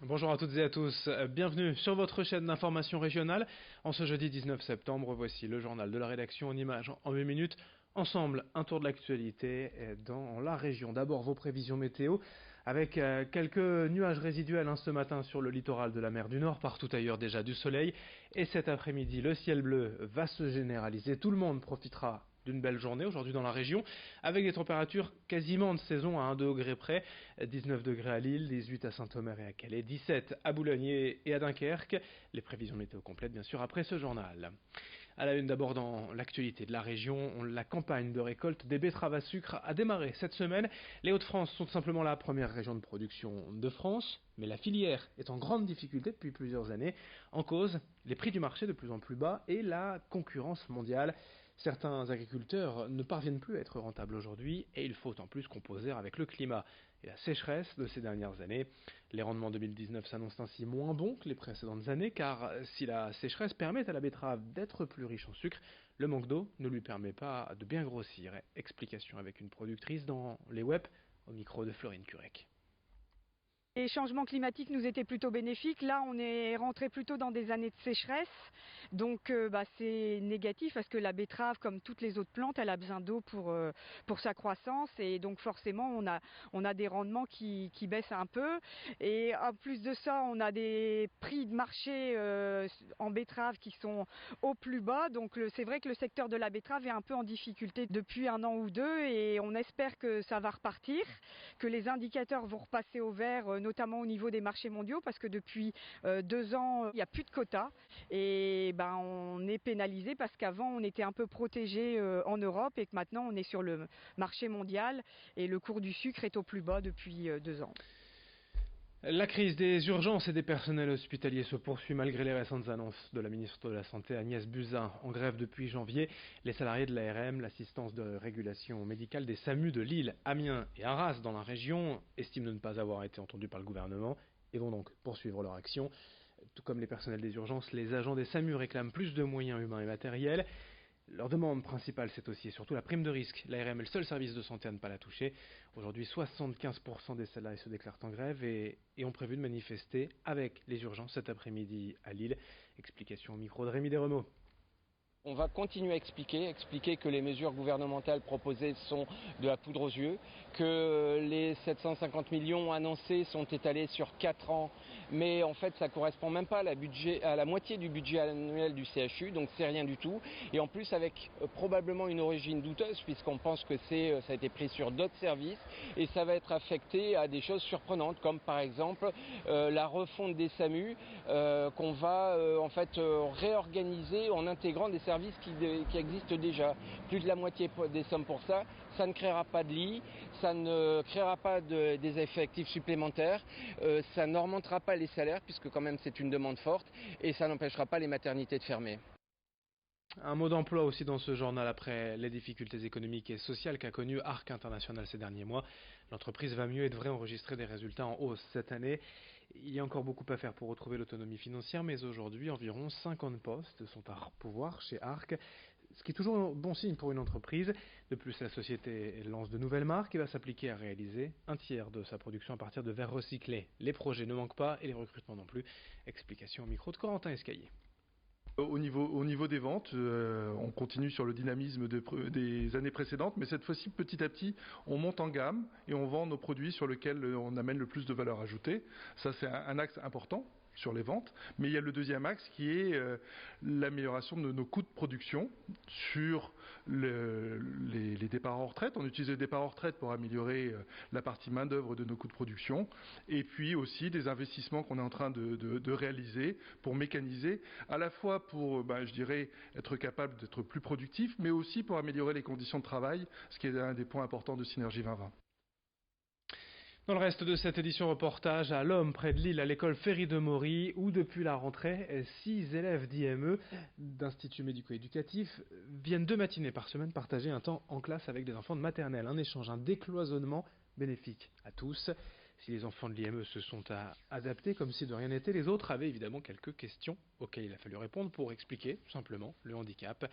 Bonjour à toutes et à tous, bienvenue sur votre chaîne d'information régionale. En ce jeudi 19 septembre, voici le journal de la rédaction en images en 8 minutes. Ensemble, un tour de l'actualité dans la région. D'abord vos prévisions météo avec quelques nuages résiduels ce matin sur le littoral de la mer du Nord, partout ailleurs déjà du soleil. Et cet après-midi, le ciel bleu va se généraliser. Tout le monde profitera d'une belle journée aujourd'hui dans la région, avec des températures quasiment de saison à 1 degré près, 19 degrés à Lille, 18 à Saint-Omer et à Calais, 17 à Boulogne et à Dunkerque. Les prévisions météo complètes bien sûr après ce journal. À la une d'abord dans l'actualité de la région, la campagne de récolte des betteraves à sucre a démarré cette semaine. Les Hauts-de-France sont simplement la première région de production de France, mais la filière est en grande difficulté depuis plusieurs années. En cause, les prix du marché de plus en plus bas et la concurrence mondiale. Certains agriculteurs ne parviennent plus à être rentables aujourd'hui et il faut en plus composer avec le climat et la sécheresse de ces dernières années. Les rendements 2019 s'annoncent ainsi moins bons que les précédentes années car si la sécheresse permet à la betterave d'être plus riche en sucre, le manque d'eau ne lui permet pas de bien grossir. Explication avec une productrice dans les web au micro de Florine Curec. Les changements climatiques nous étaient plutôt bénéfiques. Là, on est rentré plutôt dans des années de sécheresse. Donc, c'est négatif parce que la betterave, comme toutes les autres plantes, elle a besoin d'eau pour sa croissance. Et donc, forcément, on a des rendements qui baissent un peu. Et en plus de ça, on a des prix de marché en betterave qui sont au plus bas. Donc, c'est vrai que le secteur de la betterave est un peu en difficulté depuis un an ou deux. Et on espère que ça va repartir, que les indicateurs vont repasser au vert, notamment au niveau des marchés mondiaux, parce que depuis 2 ans, il n'y a plus de quotas et on est pénalisé parce qu'avant on était un peu protégé en Europe et que maintenant on est sur le marché mondial et le cours du sucre est au plus bas depuis 2 ans. La crise des urgences et des personnels hospitaliers se poursuit malgré les récentes annonces de la ministre de la Santé Agnès Buzyn. En grève depuis janvier, les salariés de l'ARM, l'assistance de régulation médicale des SAMU de Lille, Amiens et Arras dans la région, estiment de ne pas avoir été entendus par le gouvernement et vont donc poursuivre leur action. Tout comme les personnels des urgences, les agents des SAMU réclament plus de moyens humains et matériels. Leur demande principale, c'est aussi et surtout la prime de risque. L'ARM est le seul service de santé à ne pas la toucher. Aujourd'hui, 75% des salariés se déclarent en grève et ont prévu de manifester avec les urgences cet après-midi à Lille. Explication au micro de Rémi Desremeaux. On va continuer à expliquer que les mesures gouvernementales proposées sont de la poudre aux yeux, que les 750 millions annoncés sont étalés sur 4 ans, mais en fait ça ne correspond même pas à la moitié du budget annuel du CHU, donc c'est rien du tout. Et en plus avec probablement une origine douteuse, puisqu'on pense que ça a été pris sur d'autres services, et ça va être affecté à des choses surprenantes, comme par exemple la refonte des SAMU, qu'on va en fait réorganiser en intégrant des services qui existent déjà. Plus de la moitié des sommes pour ça. Ça ne créera pas de lits, ça ne créera pas des effectifs supplémentaires, ça n'augmentera pas les salaires puisque quand même c'est une demande forte et ça n'empêchera pas les maternités de fermer. Un mot d'emploi aussi dans ce journal après les difficultés économiques et sociales qu'a connu Arc International ces derniers mois. L'entreprise va mieux et devrait enregistrer des résultats en hausse cette année. Il y a encore beaucoup à faire pour retrouver l'autonomie financière, mais aujourd'hui, environ 50 postes sont à pourvoir chez Arc, ce qui est toujours un bon signe pour une entreprise. De plus, la société lance de nouvelles marques et va s'appliquer à réaliser un tiers de sa production à partir de verres recyclés. Les projets ne manquent pas et les recrutements non plus. Explication au micro de Corentin Escaillé. Au niveau des ventes, on continue sur le dynamisme des années précédentes, mais cette fois-ci, petit à petit, on monte en gamme et on vend nos produits sur lesquels on amène le plus de valeur ajoutée. Ça, c'est un axe important sur les ventes, mais il y a le deuxième axe qui est l'amélioration de nos coûts de production sur les départs en retraite. On utilise les départs en retraite pour améliorer la partie main-d'œuvre de nos coûts de production, et puis aussi des investissements qu'on est en train de réaliser pour mécaniser, à la fois pour, je dirais, être capable d'être plus productif, mais aussi pour améliorer les conditions de travail, ce qui est un des points importants de Synergie 2020. Dans le reste de cette édition reportage à l'Homme, près de Lille, à l'école Ferry de Maury, où depuis la rentrée, 6 élèves d'IME, d'Institut médico-éducatif, viennent 2 matinées par semaine partager un temps en classe avec des enfants de maternelle. Un échange, un décloisonnement bénéfique à tous. Si les enfants de l'IME se sont adaptés comme si de rien n'était, les autres avaient évidemment quelques questions auxquelles il a fallu répondre pour expliquer tout simplement le handicap.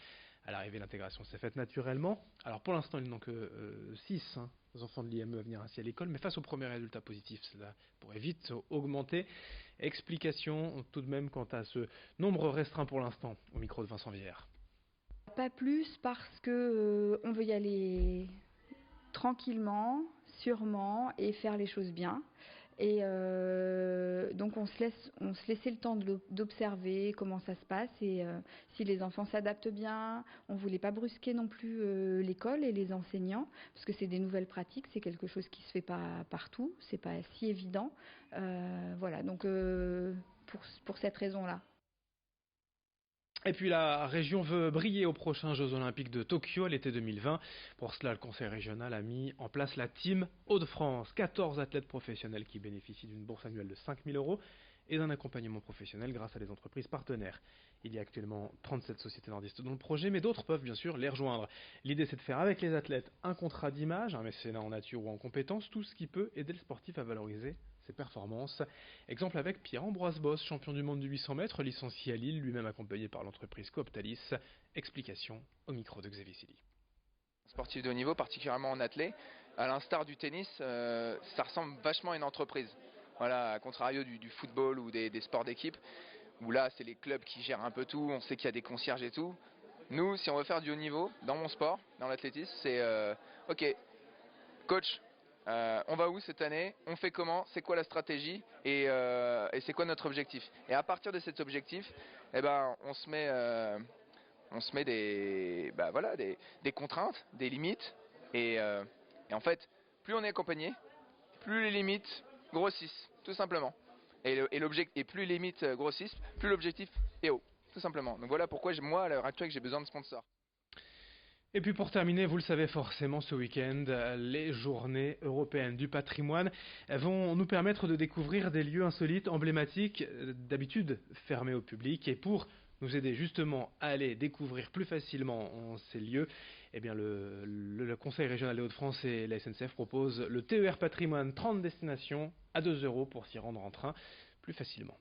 À l'arrivée, l'intégration s'est faite naturellement. Alors pour l'instant, ils n'ont que 6 aux enfants de l'IME à venir ainsi à l'école, mais face aux premiers résultats positifs, cela pourrait vite augmenter. Explication tout de même quant à ce nombre restreint pour l'instant, au micro de Vincent Villers. Pas plus parce que on veut y aller tranquillement, sûrement et faire les choses bien. Et donc on se laissait le temps d'observer comment ça se passe et si les enfants s'adaptent bien. On voulait pas brusquer non plus l'école et les enseignants parce que c'est des nouvelles pratiques, c'est quelque chose qui se fait pas partout, c'est pas si évident. Voilà, donc pour cette raison-là. Et puis la région veut briller aux prochains Jeux Olympiques de Tokyo à l'été 2020. Pour cela, le conseil régional a mis en place la Team Hauts-de-France. 14 athlètes professionnels qui bénéficient d'une bourse annuelle de 5 000 € et d'un accompagnement professionnel grâce à des entreprises partenaires. Il y a actuellement 37 sociétés nordistes dans le projet, mais d'autres peuvent bien sûr les rejoindre. L'idée, c'est de faire avec les athlètes un contrat d'image, un mécénat en nature ou en compétences, tout ce qui peut aider le sportif à valoriser ses performances. Exemple avec Pierre-Ambroise Boss, champion du monde du 800 mètres, licencié à Lille, lui-même accompagné par l'entreprise Cooptalis. Explication au micro de Xavier Silly. Sportif de haut niveau, particulièrement en athlète, à l'instar du tennis, ça ressemble vachement à une entreprise. Voilà, à contrario du football ou des sports d'équipe, où là c'est les clubs qui gèrent un peu tout, on sait qu'il y a des concierges et tout. Nous, si on veut faire du haut niveau, dans mon sport, dans l'athlétisme, c'est ok, coach, on va où cette année, on fait comment, c'est quoi la stratégie et c'est quoi notre objectif. Et à partir de cet objectif, eh ben, on se met des contraintes, des limites et en fait, plus on est accompagné, plus les limites grossissent, tout simplement. Et plus les limites grossissent, plus l'objectif est haut, tout simplement. Donc voilà pourquoi moi, à l'heure actuelle, j'ai besoin de sponsors. Et puis pour terminer, vous le savez forcément, ce week-end, les journées européennes du patrimoine vont nous permettre de découvrir des lieux insolites, emblématiques, d'habitude fermés au public. Et pour nous aider justement à aller découvrir plus facilement ces lieux, eh bien le Conseil régional des Hauts-de-France et la SNCF proposent le TER Patrimoine 30 destinations à 2 € pour s'y rendre en train plus facilement.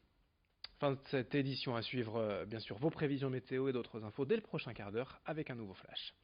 Fin de cette édition, à suivre bien sûr vos prévisions météo et d'autres infos dès le prochain quart d'heure avec un nouveau flash.